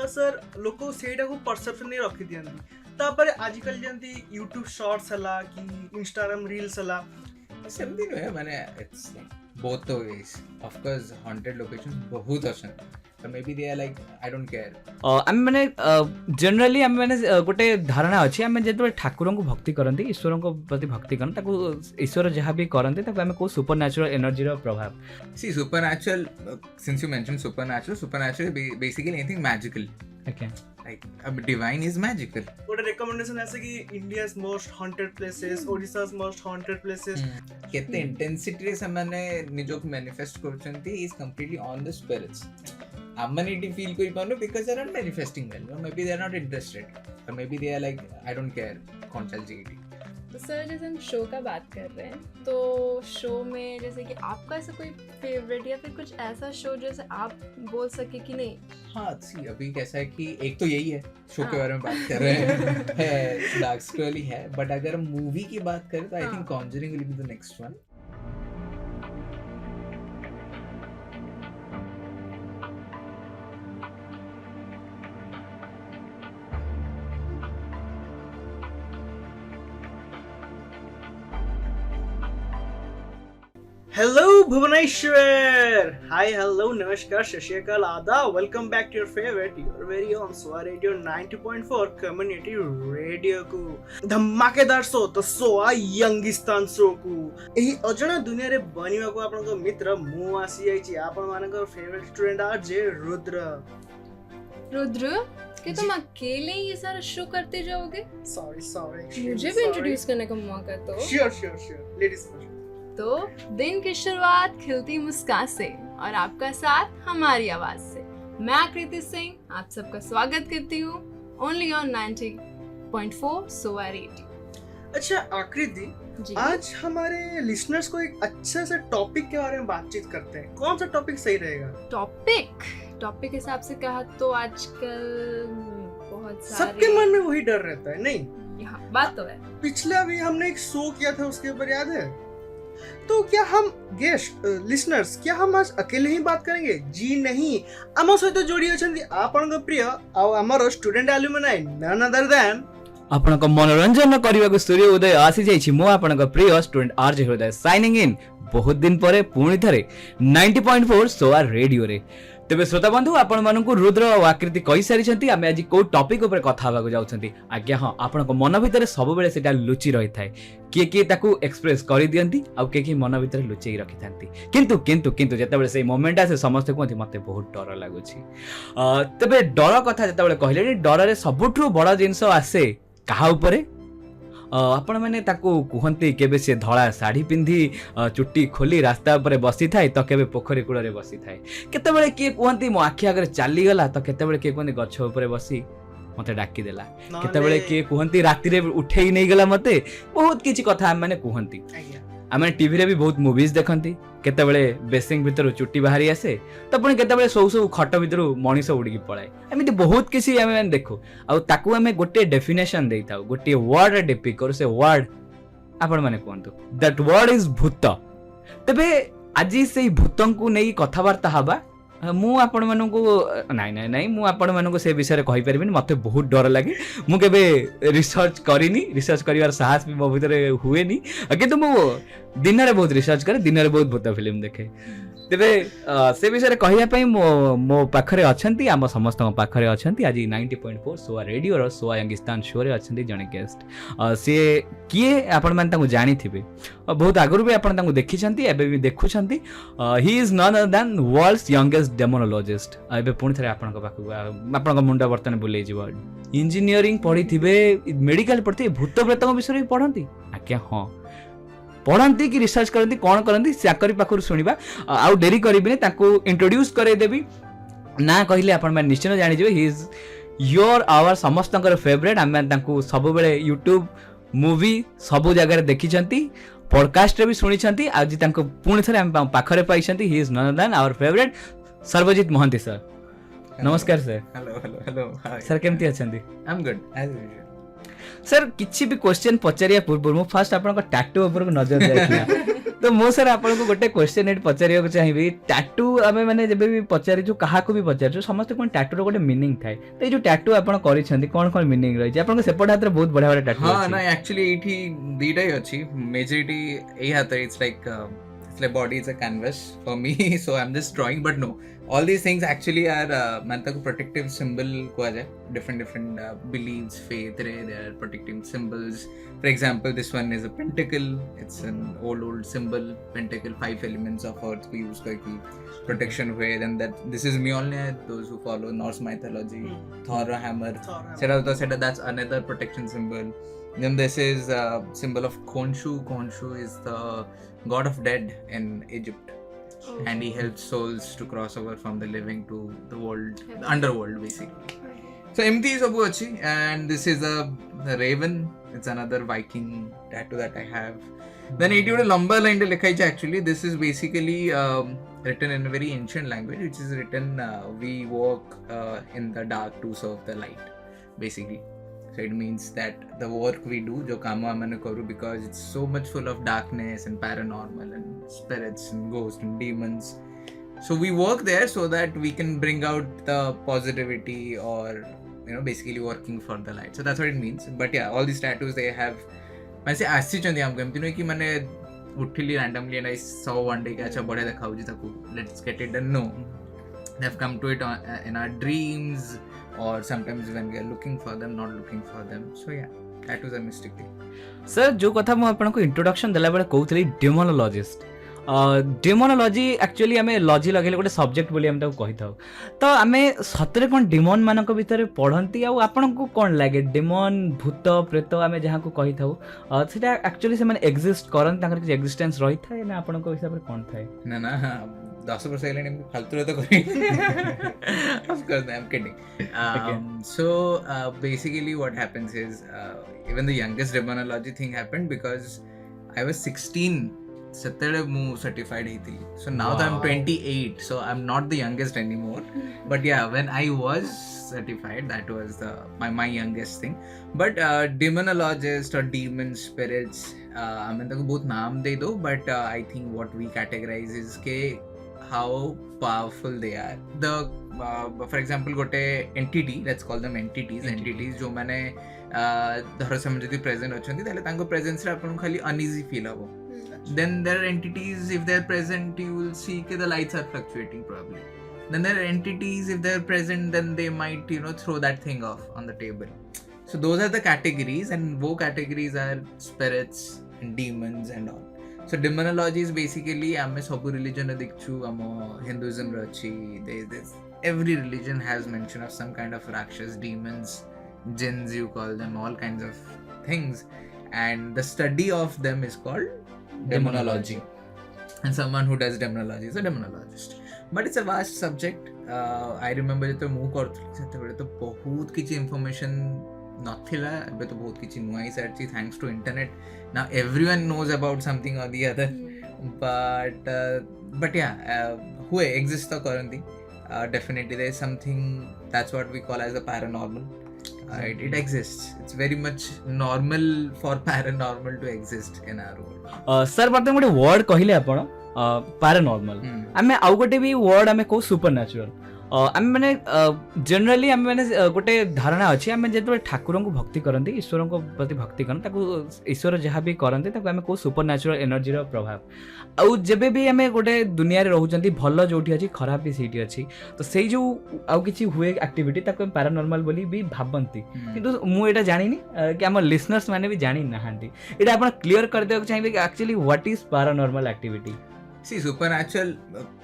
Sir लोक सेटा को परसेप्शन नहीं रखी दियंती तापर आजिकल जंती यूट्यूब शॉर्ट्स हला कि इंस्टाग्राम रील्स हला सेमती नुहे माने it's both the ways of course haunted location बहुत अछन तो may be they are like I don't care um मैंने जनरली आम मैंने गोटे धारणा अच्छी आम जो ठाकुर को भक्ति करती ईश्वर प्रति भक्ति करते ईश्वर जहाँ भी करते आम कौ सुपर न्याचुरल एनर्जी प्रभाव सी supernatural since you mention supernatural basically anything magical okay like divine is magical. What a recommendation ऐसे कि India's most haunted places, Odisha's most haunted places. केते intensity रे समाने निजो को manifest करछंती is completely on the spirits. आमने it feel कोई पानो because they are not manifesting well. Or maybe they are not interested. Or maybe they are like I don't care. कौन चल जाएगी. तो सर जैसे हम शो का बात कर रहे हैं तो शो में जैसे कि आपका ऐसा कोई फेवरेट या फिर कुछ ऐसा शो जैसे आप बोल सके कि नहीं. हाँ सी अभी कैसा है कि एक तो यही है शो के बारे में बात कर रहे हैं है डार्क स्टोरी है बट अगर मूवी की बात करें तो I think conjuring will be the next one. Hello Bhubaneswar! Hi, hello, namaskar, shashikal, adab. Welcome back to your favorite, your very own SOA Radio 90.4 community radio को धमाकेदार show तो SOA Youngistan show को एही अजଣା दुनिया रे बनिवा को आपन को मित्र मु आसी आइछि आपन मानकर favourite student RJ Rudra. Rudra कि तुम अकेले ये सारा शो करते जाओगे? सॉरी मुझे भी इंट्रोड्यूस करने का मौका तो. Sure ladies first. तो दिन की शुरुआत खिलती मुस्कान से और आपका साथ हमारी आवाज से. मैं आकृति सिंह आप सबका स्वागत करती हूँ ओनली ऑन 90.4 SOA रेडियो. अच्छा आकृति, आज हमारे लिसनर्स को एक अच्छा सा टॉपिक के बारे में बातचीत करते हैं. कौन सा टॉपिक सही रहेगा? टॉपिक हिसाब से कहा तो आजकल बहुत सारे सबके मन में वही डर रहता है नहीं? यहाँ बात तो है. पिछले अभी हमने एक शो किया था उसके ऊपर याद है? तो क्या हम गेस्ट लिसनर्स क्या हम आज अकेले ही बात करेंगे? जी नहीं, आम सहित जोड़ी अछंती आपनक प्रिय आ हमर student alumni none other than आपनक मनोरंजन करबा को सूर्य उदय आसी जाइछि. मो आपनक प्रिय स्टूडेंट आरजे हृदय साइनिंग इन बहुत दिन परे पुणी थरे 90.4 SOA रेडियो रे. तेबे श्रोता बंधु आपण मानकु रुद्र और आकृति कहि सारिछंती आमे आज को टॉपिक ऊपर कथा होगा जाउछंती. आज्ञा हां आपण को मन भीतर सब बेले सेटा लुचि रही थाए. किए ताकू एक्सप्रेस करि दियंती आ के मन भीतर लुचि रखि थांती. किंतु जते बेले से मोमेंट आसे समस्त कोंती मते बहुत डर लागुछि. तबे डर कथा जते बेले कहले डर रे सबुठु बड़ जिंस आसे कहा ऊपर आपण मैंने कहते केबे से धड़ा शाढ़ी पिंधि चुट्टी खोली रास्ता ऊपर बसी थाए तो केबे पोखरी कूल बसी थाए. केतेबेले किए कहते मो आखि आगे चली गला तो केतेबेले किए कहते गछ ऊपर बसी मते डाकी देला. केतेबेले किए कहते राति रे उठेई नहीं गला मते. बहुत किछि कथा माने कहंती. आमे टीवी रे भी बहुत मूवीज देखंती. केतेबेले बेसिंग भीतर चुट्टी बाहरी आसे तो पुणी केतेबेले सौ खट भीतर मनीष उड़ी पड़ाए. एमती बहुत किसी आमे देखो आ ताकू आमे गोटे डेफिनेशन देई थाउ. गोटे वर्ड डिपिक करू से वर्ड आपण माने कहंतु दैट वर्ड इज भूत. तबे आज से भूतन को नहीं कथबार्ता हबा. मु आपण मानकु नहीं मु आपण मानकु से विषय रे कहि परबिनी. मते बहुत डर लागे. मु केबे रिसर्च करिनी. रिसर्च करिवार साहस भी मो भीतर हुएनी. किंतु मु दिन रे बहुत रिसर्च करे. दिन रे बहुत भूत फिल्म देखे. तेबे से विषय रे कहिया पई मो पाखरे अछंती. आम समस्त पाखरे अछंती. आज 90.4 SOA रेडियो रो SOA यंगिस्तान शो रे अछंती जने गेस्ट. से किए आपण मान ताकू जानि थिबे. बहुत आगरु भी आपण ताकू देखि छंती एबे भी देखु छंती. He is none other than world's youngest demonologist. एबे पुणी थरे आपण पाखु आपण मुंड बर्तन बुले जीव. इंजीनियरिंग पढ़ी थिबे मेडिकल पढ़ती भूत प्रेत विषय भी पढ़ंती. आज्ञा हां पढ़ती कि रिसर्च करती कौन करती चाकरी पाखर शुणा. आउ डेरी करें इंट्रोड्यूस करदेवी ना कहले आपण निश्चय जानीजे. ही इज योर आवर समस्त फेवरेट. आम सब बेले यूट्यूब मूवी सब जगह देखी पॉडकास्ट रे भी शुणी. आज पुणी थे पाखरे पाई. He is none than our favourite Sarvajit Mohanty sir. नमस्कार सर. हेलो सर केमती अछंती? I am good as usual. Sir किसी भी क्वेश्चन पचारिया पूर्व मु फास्ट आपन टैटू ऊपर को नजर जाइया. तो मो सर आपको गोटे क्वेश्चन एट पचारिବାକୁ चाहिबी टैटू आमे माने जेबे भी पचारिछु काहाको भी पचारिछु समस्त कोन टैटू रो गोटे मीनिंग थाए तो जो टैटू आपण करिसंती कोन कोन मीनिंग रही आपन सेपट हाथ रे बहुत बढ़िया बढ़िया टैटू हाँ ना एक्चुअली एठी दीटा ही अछि मेजॉरिटी ए हाथ रे it's like body is a canvas for me so I'm just drawing but no all these things actually are man taku protective symbol ko aja different beliefs faith re they are protecting symbols. For example this one is a pentacle, it's an old symbol pentacle 5 elements of earth we use ki protection hue then that this is Mjolnir those who follow Norse mythology Thor hammer seta that's another protection symbol. Then this is a symbol of Khonshu is the god of dead in Egypt and he helps souls to cross over from the living to the world the underworld basically. So empty sabu achi and this is a raven, it's another Viking tattoo that I have. Then it would lamba line de likhai cha actually this is basically written in a very ancient language which is written we walk in the dark to serve the light basically. So it means that the work we do jo kaam amane karu because it's so much full of darkness and paranormal and spirits and ghosts and demons so we work there so that we can bring out the positivity or basically working for the light so that's what it means. But yeah all these tattoos they have I say asichandi amko emti no ki mane uthili randomly and I saw one day ki acha badhiya dekhauji taku let's get it done. No, they have come to it in our dreams or sometimes when we are looking for them not looking for them so yeah tattoos are mystic thing. Sir जो कथा मु आपन को introduction देला बेले कहउथली डेमोनोलॉजिस्ट demonology actually आमे logy लगेले गोटे सब्जेक्ट बोली हम ताको कहि थाउ तो आमे सतरे कोन डेमन मानक भितर पढंती आ आपन को कोन लागे डेमन भूत प्रेत आमे जहां को कहि थाउ सेटा एक्चुअली से माने एग्जिस्ट करन ताकर कि एग्जिस्टेंस रही थाए ना आपन को हिसाब रे कोन थाए ना 10 वर्ष हेलेनी फालतू रे तो करि of course I'm kidding. So basically what happens is even the youngest demonology thing happened because I was 16 setele mu certified heitili so now that I'm 28 so I'm not the youngest anymore but yeah when I was certified that was my youngest thing but demonologist or demon spirits I mean tako bahut naam de do but I think what we categorize is ke how powerful they are the for example gote entity let's call them entities jo mane dharo se jodi present achandi tale tanko presence re apun khali uneasy feel habo then there are entities if they are present you will see ke the lights are fluctuating probably then there are entities if they are present then they might throw that thing off on the table so those are the categories and wo categories are spirits and demons and all. So demonology is basically ame sabu religion ra dikchu amo Hinduism ra achi every religion has mention of some kind of rakshas demons jinns you call them all kinds of things and the study of them is called demonology and someone who does demonology is a demonologist but it's a vast subject. I remember jete mu karthuli sete bele to bahut kichi information नथिला एबे तो बहुत किछि नुआई सारची thanks to internet now everyone knows about something और the other but या हुए exist तो करंती definitely there is something that's what we call as the paranormal it exists it's very much normal for paranormal to exist in our world. Sir बर्तन गोटे word कहिले आपण paranormal आमे आउ गोटे भी वर्ड आमे को सुपरनैचुरल आमे माने जनरली आमे माने गोटे धारणा अछि आमे जेतो ठाकुर को भक्ति करंती ईश्वर को प्रति भक्ति करन ताको ईश्वर जहा भी करंती ताको आमे को सुपरनैचुरल एनर्जी रो प्रभाव आउ जेबे भी आमे गोटे दुनिया रे रहउचंती भलो जोठी अछि खराब भी सीटी अछि तो सेई जो आउ किछि हुए एक्टिविटी ताको पैरानॉर्मल बोली भी भाबंती किंतु मु एटा जानिनी कि हम लिसनर्स माने भी जानि नाहांती एटा आपण क्लियर कर देक चाहिबे कि actually what is paranormal activity. See, supernatural,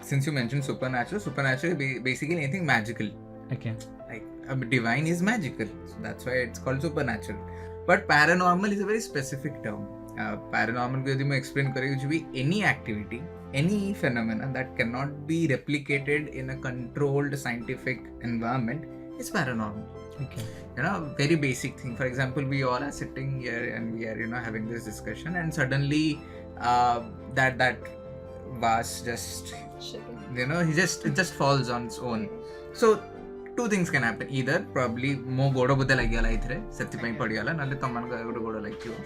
since you mentioned supernatural basically anything magical. Okay. Like divine is magical, so that's why it's called supernatural. But paranormal is a very specific term. Paranormal ko yadi main explain kare which be any activity, any phenomena that cannot be replicated in a controlled scientific environment is paranormal. Okay. Very basic thing. For example, we all are sitting here and we are having this discussion and suddenly that vase just it just falls on its own. So two things can happen. Either probably mo godo boda lagi gala ithre sethi pai padi gala nalle taman ga godo godo lagiyo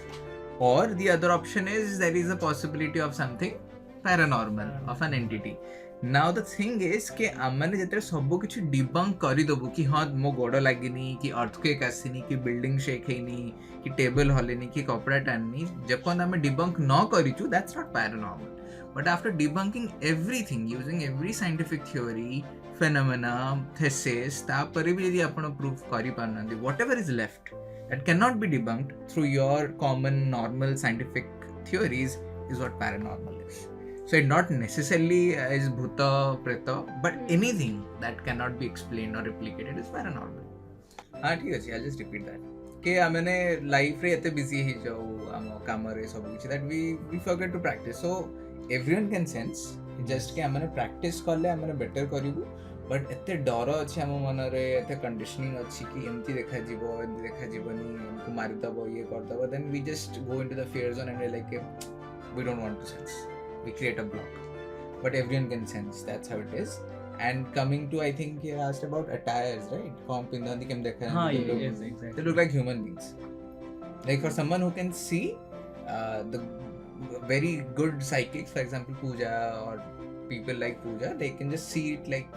or the other option is there is a possibility of something paranormal, of an entity. Now the thing is कि आमने जैसे सब कुछ debunk करी दबु कि हाँ मो गोड़ लागिनी कि अर्थक्वेक आसिनी कि बिल्डिंग शेक हेनी कि टेबल हलेनी कि कपड़ा टाननी जब आमे डिबंक न करिचु that's not paranormal. But after debunking everything using every scientific theory, phenomena, thesis, तापरे भी यदि आपण proof करी पारनंदी whatever is left that cannot be debunked through your common normal scientific theories is what paranormal is. So it not necessarily is bhuta, preta, but anything that cannot be explained or replicated is paranormal. हाँ ठीक है, I'll just repeat that. कि आमने life रे एते busy ही जाऊ आम काम रे सब कुछ that we forget to practice. So everyone can sense just कि आमने practice करले आमने better करिबु. बट एते डर अछि हम मन रे एते कंडीशनिंग अछि कि एमती देखा जीवो एमती देखा जीवनी हमको मार दबो ये कर दबो then we just go into the fear zone and we like we don't want to sense. We create a block, but everyone can sense. That's how it is. And coming to, I think you asked about attires, right? Yes, exactly. They look like human beings. Like for someone who can see, the very good psychics, for example, Pooja or people like Pooja, they can just see it like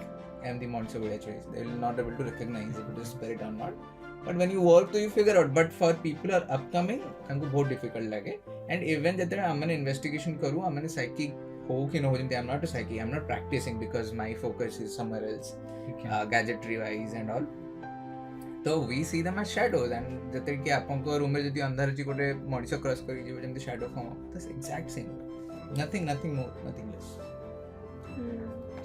I am the monster choice. They will not be able to recognize if it is spirit or not. But when you work, you figure out. But for people who are upcoming, हमको बहुत difficult लगे. And even जब तक हमने investigation करूँ, हमने psychic हो कि न हो जाए, I'm not a psychic. I'm not practicing because my focus is somewhere else, gadgetry wise and all. So we see them as shadows. And जब तक कि आपको रूम में जब अंदर जी कोटे मॉनिटर क्रॉस करी जी जब shadow form, that's exact same. Nothing more, nothing less.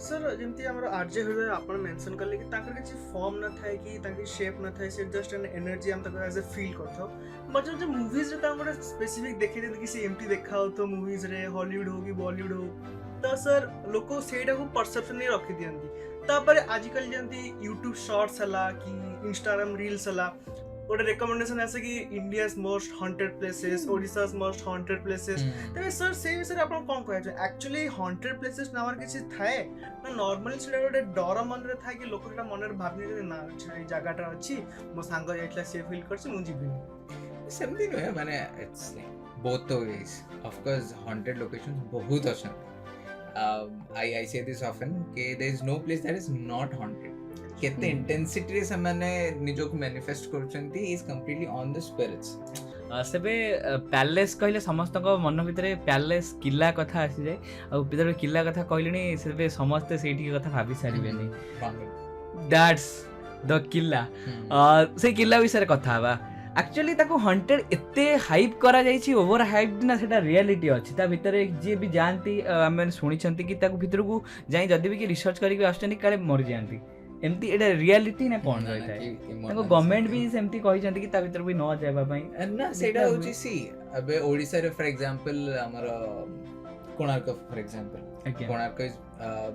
Sir जेमती हमर आरजे हृदय आपण मेंशन करले कि ताकर किछि फॉर्म न थाए कि ताकि शेप न थाए से जस्ट एन एनर्जी हम तक एज ए फील करथो मतलब जे मूवीज रे तांगरे स्पेसिफिक देखि दे कि से एमटी देखा हो तो मूवीज रे हॉलीवुड हो कि बॉलीवुड हो तो सर लोको सेटा को परसेप्शन नहीं रखि दियंती तापर आजकल जेमती YouTube शॉर्ट्स हला कि Instagram रील्स हला गोटे रेकमेंडेशन ऐसे कि India's most haunted places Odisha's most haunted places तबे सर से विषय आपण कोन कहै छै एक्चुअली हॉन्टेड प्लेसेस नामर किछि थाए ना नॉर्मली सेटा गोटे डर मन रे थाए कि लोक सेटा मन रे भाबनी जे ना छै जगाटा अछि मो सांग जाइतला से फील करछि मु जिबिनी सेमती नो है माने it's both the ways of course haunted locations बहुत अछन I say this often that there is no place that is not haunted केते इंटेंसिटी रे माने निजो को मैनिफेस्ट करछंती is completely on the spirits सेबे पैलेस कहले समस्त मन भितर पैलेस किला कथा आसी जाए आ भितर किला कथा कहलेनी सेबे समस्त सेठी कथा भाबी सारिबेनी दैट्स द किला से किला विषय कथा बा एक्चुअली ताको हंटेड एते हाइप करा जाईची ओवर हाइप ना सेटा रियलिटी अछि ता भितर जे भी जानती हम सुनी छंती कि ताको भितर को जाई जदी भी कि रिसर्च करी के आछंती काले मर जानती एमती एटा रियलिटी ना कोन रहै थाए ताको गवर्नमेंट भी सेमती कहि छंती कि ता भितर भी न जायबा पई ना सेटा होची सी अबे ओडिसा रे फॉर एग्जांपल हमर Konark for example Konark is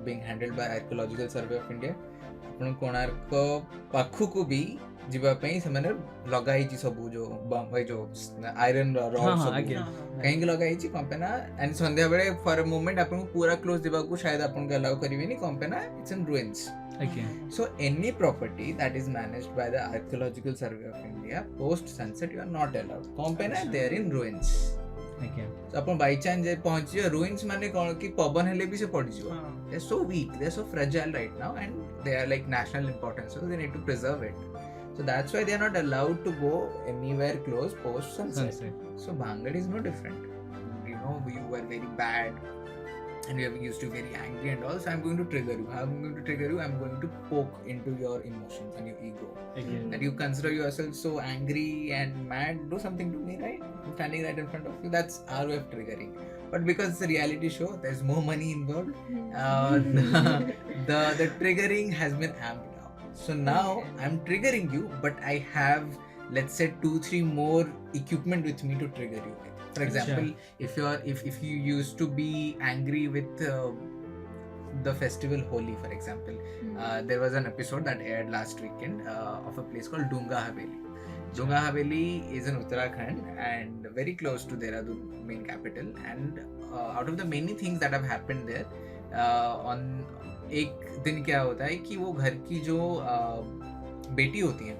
being handled by Archaeological Survey of India अपन कोणार्क पाखु को भी जीवा पई से माने लगाई छी सब जो भाई जो आयरन रॉड सब कहीं लगाई छी कंपना एंड संध्या बेले फॉर अ मोमेंट अपन पूरा क्लोज दिबा को शायद अपन के अलाउ करिवेनी कंपना it's in ruins. So any property that is managed by the Archaeological Survey of India post sunset you are not allowed. कंपना they are in ruins. So upon by chance जे पहुंची ruins माने कोन की पवन हेले भी से पड़ जियो. They are so weak, they are so fragile right now and they are like national importance, so they need to preserve it. So that's why they are not allowed to go anywhere close post sunset. So Bangad is no different. You know, you were very bad and you used to be very angry and all, so I'm going to trigger you. How I'm going to trigger you? I'm going to poke into your emotions and your ego. That you consider yourself so angry and mad, do something to me, right? I'm standing right in front of you. That's our way of triggering. But because it's a reality show, there's more money involved. The triggering has been amped up. So now I'm triggering you, but I have, let's say, 2-3 more equipment with me to trigger you. For example, if you used to be angry with the festival Holi, for example, there was an episode that aired last weekend of a place called Dunga Haveli. Dunga Haveli is in Uttarakhand and very close to Dehradun, main capital. And out of the many things that have happened there, on एक दिन क्या होता है कि वो घर की जो बेटी होती है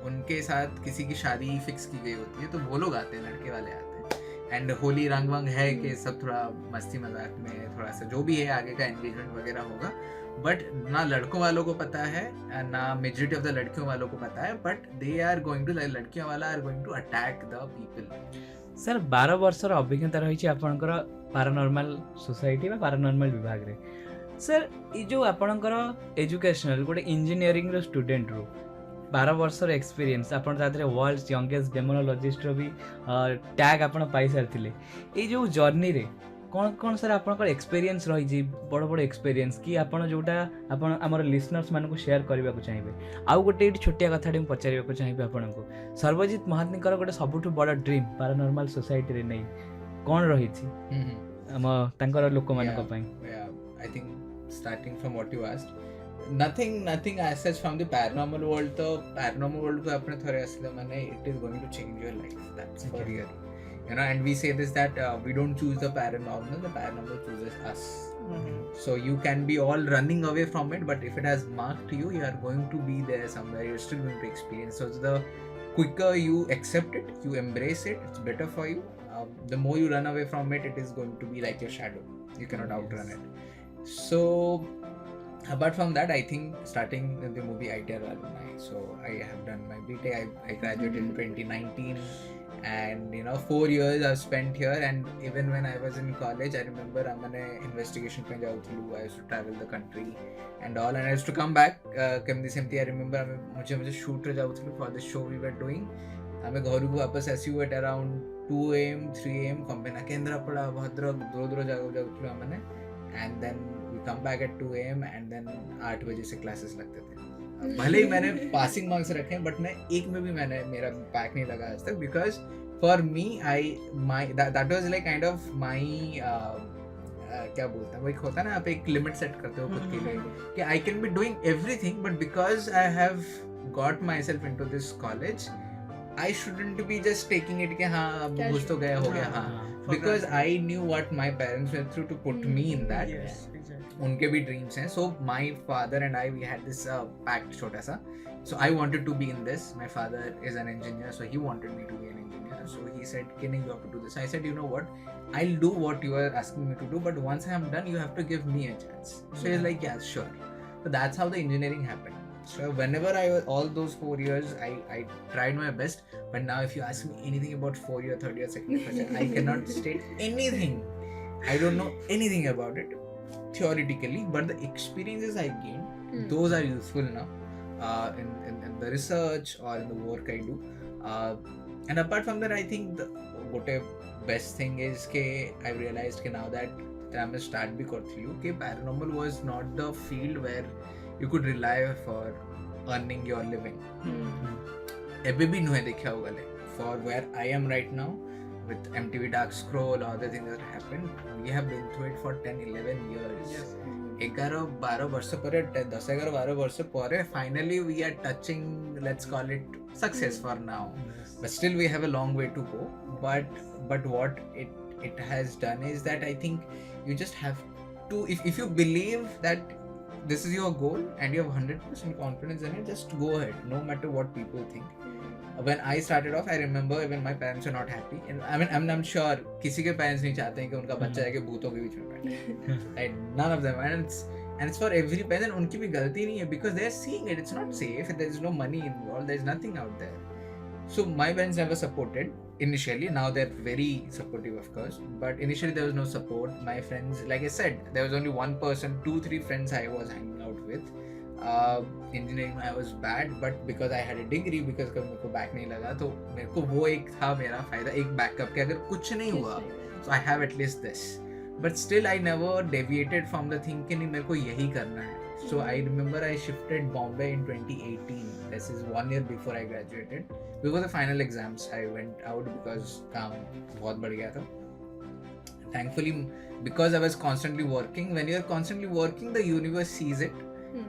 उनके साथ किसी की शादी फिक्स की गई होती है तो वो लोग आते हैं, लड़के वाले आते हैं, एंड होली रंग वंग है कि सब थोड़ा मस्ती मजाक में थोड़ा सा जो भी है आगे का एंगेजमेंट वगैरह होगा, बट ना लड़कों वालों को पता है ना मेजॉरिटी ऑफ द लड़कियों वालों को पता है, but they are going to, लड़कियों वाला are going to attack the people. Sir 12 वर्षर अभिज्ञता रही आपणकर पारानॉर्मल सोसाइटी बा पारानॉर्मल विभाग रे सर ये जो आपणकर एजुकेशनल गोटे इंजीनियरिंग रो स्टूडेंट रो 12 वर्षर एक्सपीरियंस आपण तादरे वर्ल्ड्स यंगेस्ट डेमोनोलॉजिस्ट रो भी टैग आपण पाई सारथिले ए जो जर्नी रे कौन कौन सर आपनकर एक्सपीरियंस रही जी बड़ बड़ एक्सपीरियंस कि आपण जोटा आपण हमर लिसनर्स मानको शेयर करबा को चाहिबे आउ गोटे एटी छोटिया कथाटे हम पचारिबा को चाहिबे आपनको सर्वजीत महांतीकर गोटे सबुठु बड़ ड्रीम पैरानॉर्मल सोसाइटी रे नै कौन रही थी हम तांकर लोक मानको पई I think starting from what you asked, nothing as such from the paranormal world. तो paranormal world को अपने थोड़े असले माने it is going to change your life, that's for real, you know, and we say this that we don't choose the paranormal chooses us. So you can be all running away from it, but if it has marked you, you are going to be there somewhere, you're still going to experience. So the quicker you accept it, you embrace it, it's better for you. The more you run away from it, it is going to be like your shadow, you cannot outrun it. So apart from that, I think starting with the movie ITR alumni, so I have done my BTech. I graduated in 2019, and you know 4 years I've spent here. And even when I was in college, I remember I'm an investigation पे जाऊँ I used to travel the country and all, and I used to come back. कभी सेमती I remember मुझे shoot रे जाऊँ for the show we were doing. हमें घर को वापस ऐसी हुआ at around 2 AM 3 AM company Kendrapara Bhadrak दूर जाऊँ हमने, and then we come back at 2 AM and then 8 बजे से क्लासेस लगते थे। भले ही मैंने पासिंग मार्क्स रखे हैं, बट मैं एक में भी मैंने मेरा बैक नहीं लगा आज तक, because for me that was like kind of my क्या बोलते हैं वो, एक होता है ना आप एक लिमिट सेट करते हो खुद के लिए कि I can be doing everything, but because I have got myself into this college I shouldn't be just taking it कि हाँ अब घुस तो गया हो गया, हाँ, because I knew what my parents went through to put me in that. Yes, exactly. उनके भी dreams हैं, so my father and I we had this pact छोटा सा, so I wanted to be in this. My father is an engineer, so he wanted me to be an engineer, so he said can you have to do this. I said you know what, I'll do what you are asking me to do, but once I am done you have to give me a chance. So he's like yeah sure. So that's how the engineering happened. So whenever I was all those 4 years I tried my best, but now if you ask me anything about 4 year, 3rd year, 2nd year, I cannot state anything. I don't know anything about it theoretically, but the experiences I gained, those are useful now in the research or in the work I do. And apart from that, I think the best thing is that I realized that now that I'm start bhi karthi hu कि paranormal was not the field where you could rely for earning your living. एबे भी नुहे देखा होगा ले for where I am right now with MTV Dark Scroll or other things that happened, we have been through it for 10-11 years. 11-12 वर्ष पर 10-11-12 वर्ष पर finally we are touching, let's call it success for now, but still we have a long way to go. But what it has done is that I think you just have to, if you believe that this is your goal and you have 100% confidence in it, just go ahead no matter what people think. When I started off, I remember even my parents were not happy, and I mean I'm sure किसी के parents नहीं चाहते हैं कि उनका बच्चा जाके भूतों के बीच में बैठे, right? None of them, and it's for every parent, and उनकी भी गलती नहीं है because they are seeing it, it's not safe, there is no money involved, there is nothing out there. So my parents never supported initially. Now they're very supportive, of course, but initially there was no support. My friends, like I said, there was only one person, 2-3 friends I was hanging out with. Engineering I was bad, but because I had a degree, because मेरे को back नहीं लगा, तो मेरे को वो एक था मेरा फायदा, एक backup कि अगर कुछ नहीं हुआ, so I have at least this. But still I never deviated from the thing कि नहीं मेरे को यही करना है. So I remember I shifted Bombay in 2018. This is 1 year before I graduated. Before the final exams, I went out because काम बहुत बढ़ गया था. Thankfully, because I was constantly working. When you are constantly working, the universe sees it.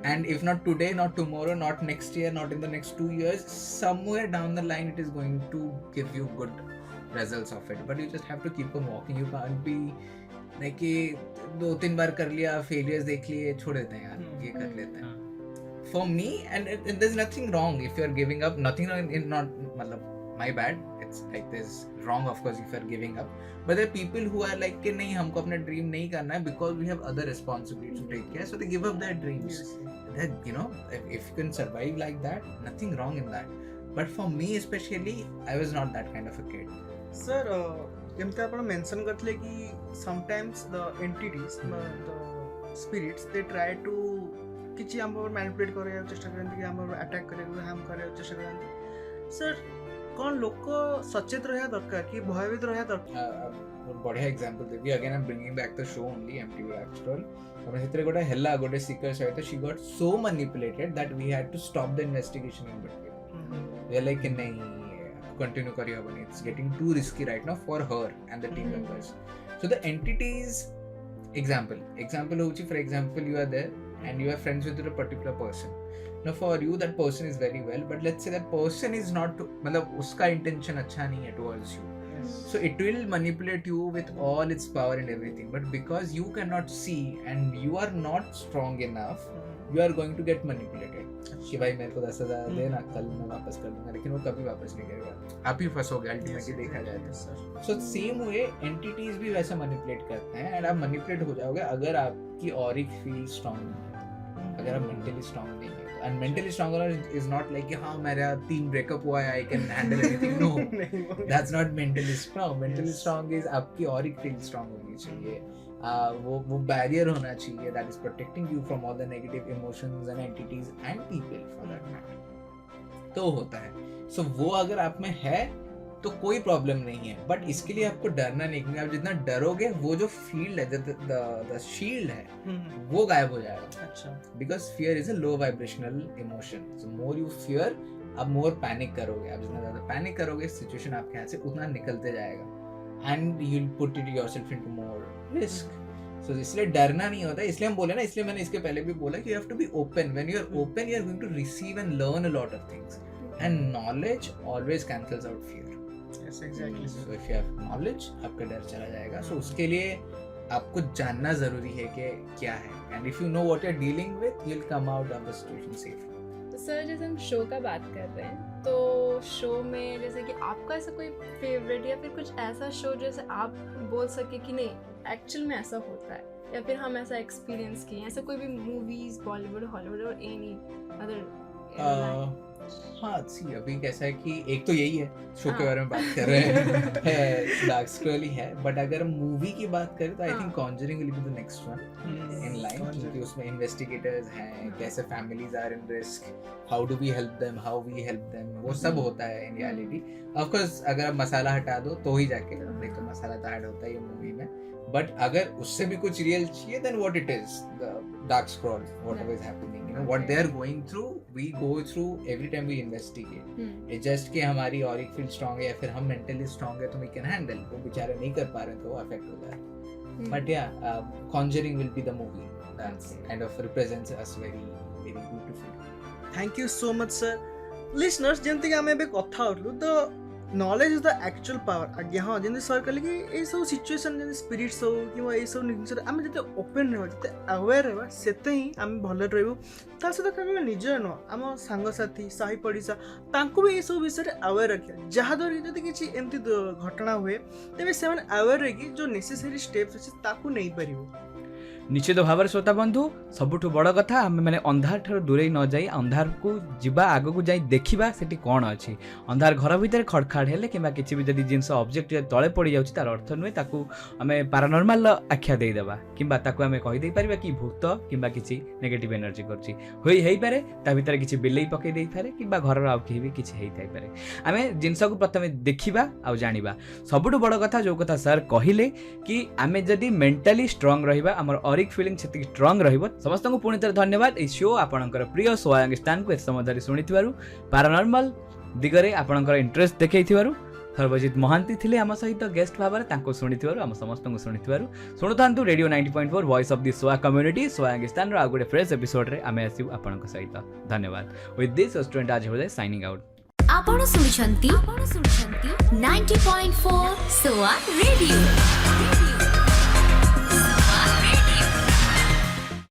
And if not today, not tomorrow, not next year, not in the next 2 years, somewhere down the line, it is going to give you good results of it. But you just have to keep on walking. You can't be like कि 2-3 बार कर लिया, failures देख लिए, छोड़ देते हैं यार, ये कर लेते हैं. for me, and there's nothing wrong if you're giving up. Nothing wrong in not matlab my bad. It's like there's wrong of course if you're giving up. But there are people who are like कि नहीं हमको अपना dream नहीं करना है because we have other responsibilities to take care. So they give up their dreams. That you know if you can survive like that, nothing wrong in that. But for me especially, I was not that kind of a kid. Sir, ଯେମିତି ଆପଣ mention କରିଥିଲେ କି sometimes the entities, the spirits, they try to କିଛି ଆମ manipulate କରିବାକୁ ଚେଷ୍ଟା କରନ୍ତି କି ଆମର attack କରିବାକୁ harm କରିବାକୁ ଚେଷ୍ଟା କରନ୍ତି. Sir, କ'ଣ ଲୋକ ସଚେତ ରହିବା ଦରକାର କି ଭୟଭୀତ ରହିବା ଦରକାର? ବଢିଆ ଏକ୍ସାମ୍ପଲ ଦେବି. again I'm bringing back the show only MTV Actual. ଆମେ ସେଥିରେ ଗୋଟେ ହେଲା ଗୋଟେ seeker ସହିତ she got so manipulated that we had to stop the investigation in between. We are like नहीं continue kari habani, it's getting too risky right now for her and the team members. So the entities, example hochi, for example you are there and you are friends with a particular person. Now for you that person is very well, but let's say that person is not matlab uska intention acha nahi hai towards you. So it will manipulate you with all its power and everything, but because you cannot see and you are not strong enough, you are going to get manipulated कि भाई मेरे को 10,000 दे ना, कल मैं वापस कर दूंगा, लेकिन वो कभी वापस नहीं करेगा, आप ही फंसोगे अल्टीमेटली देखा जाए तो. सो सेम वे एंटिटीज भी वैसे मैनिपुलेट करते हैं एंड आप मैनिपुलेट हो जाओगे अगर आपकी ऑरिक फील्ड स्ट्रांग नहीं है, अगर आप मेंटली स्ट्रांग नहीं है. And mentally strong is not like कि हाँ मेरा 3 ब्रेकअप हुआ है I can handle anything. No, that's not mentally strong. Mentally strong is आपकी ऑरिक फील्ड स्ट्रांग होनी चाहिए. वो बैरियर होना चाहिए that is protecting you from all the negative emotions and entities and people for that matter. तो होता है. So वो अगर आप में है तो कोई प्रॉब्लम नहीं है, बट इसके लिए आपको डरना नहीं, क्योंकि आप जितना डरोगे वो जो फील्ड है, द शील्ड है, वो गायब हो जाएगा. अच्छा, because fear is a low vibrational emotion. So more you fear, आप मोर पैनिक करोगे. आप जितना ज्यादा पैनिक करोगे सिचुएशन आपके हाथ से उतना निकलते जाएगा and you'll put it yourself into more risk. So इसलिए डरना नहीं होता. इसलिए हम बोले ना, इसलिए मैंने इसके पहले भी बोला कि you have to be open. When you are open, you are going to receive and learn a lot of things. And knowledge always cancels out fear. Yes, exactly. So if you have knowledge, आपका डर चला जाएगा. So उसके लिए आपको जानना जरूरी है कि क्या है. And if you know what you're dealing with, you'll come out of the situation safely. तो सर जैसे हम शो का बात कर रहे हैं, तो शो में जैसे कि आपका ऐसा कोई फेवरेट या फिर कुछ ऐसा शो जैसे आप बोल सके कि नहीं एक्चुअल में ऐसा होता है, या फिर हम ऐसा एक्सपीरियंस किए, ऐसा कोई भी मूवीज बॉलीवुड हॉलीवुड और एनी अदर? हाँ सी अभी कैसा है कि एक तो यही है शो के बारे में बात कर रहे हैं, डार्क स्क्रॉल ही है. बट अगर मूवी की बात करें तो I think conjuring will be the next one in line, क्योंकि उसमें इन्वेस्टिगेटर्स हैं, कैसे families are in risk, how do we help them, how we help them, वो सब होता है इन रियलिटी. ऑफ कोर्स अगर आप मसाला हटा दो तो ही जाके नहीं तो मसाला तो ऐड होता है ये मूवी में. बट अगर उससे भी कुछ रियल चाहिए then what it is the dark scroll, whatever is happening, you know what they are going through, we go through every time we investigate. It's just कि हमारी ऑरिक फील्ड स्ट्रांग है या फिर हम मेंटली स्ट्रांग है तो we can handle. वो बेचारे नहीं कर पा रहे तो अफेक्ट हो जाए. बट या conjuring will be the movie that's kind of represents us very very beautiful. Thank you so much sir. Listeners, जेमती कि आमे बे कथा होतलु the knowledge is the actual power. आगे हाँ जेमती सर कहले कि ए सब सिचुएशन जेमती स्पिरिट्स हो कि ए सब जिनिस आमे जते ओपन रहबा, जते अवेयर रहबा, सेते ही आमे भले रहबो. ता सहित केवल निज न आम सांगसाथी साही पड़िसा तांको भी ए सब विषय रे अवेयर रखिया, जहा द्वारा जदि किछि एमती घटना हुए तेबे से माने अवेयर रही कि जो नेसेसरी स्टेप्स अछि ताकू नै परिबो. निश्चित भाव श्रोता बंधु, सबुठ बड़ कथा आम मैंने अंधार ठार दूरे न जाई अंधार को जीवा, आग को जाई देखा सेठी कौन अच्छी. अंधार घर भितर खड़खाड़ हेले कि किसी भी जदि जिनस ऑब्जेक्ट तले पड़ी जाउछि तार अर्थ नुहे ताकू आमे पैरानॉर्मल आख्या दे देबा किंबा ताकू आमे कहि दे परिबा कि भूत किंबा किछि नेगेटिव एनर्जी करछि होई पारे, ता भितर किछि बिलेई पके देई पारे किंबा घर आ केहि भी किछि हेई थाई पारे. आमे जिनस को प्रथमे देखिबा आ जानिबा. सबुठ बड़ कथा जो कथा सर कहिले कि आमे जदि मेंटली स्ट्रांग रहिबा, हमर ऑरिक फीलिंग सेति स्ट्रांग रहिबो. समस्त को पुणी थरे धन्यवाद. ए शो आपनकर प्रिय सोयांग स्थान को एत समय धरि सुनिथिबारु, पैरानॉर्मल दिगरे आपनकर इंटरेस्ट देखैथिबारु. सर्वजीत महांती थिले आम सहित गेस्ट भाବରେ तांको सुनिथिबारु, आम समस्त को सुनिथिबारु. सुनुथांतु रेडियो 90.4 वॉइस ऑफ द सोआ कम्युनिटी सोयांग स्थान रो आ गुटे फ्रेश एपिसोड रे आमे आसिउ आपनक सहित. धन्यवाद. विथ दिस स्टूडेंट आज हृदय साइनिंग आउट. आपण सुनिछंती 90.4 सोआ रेडियो.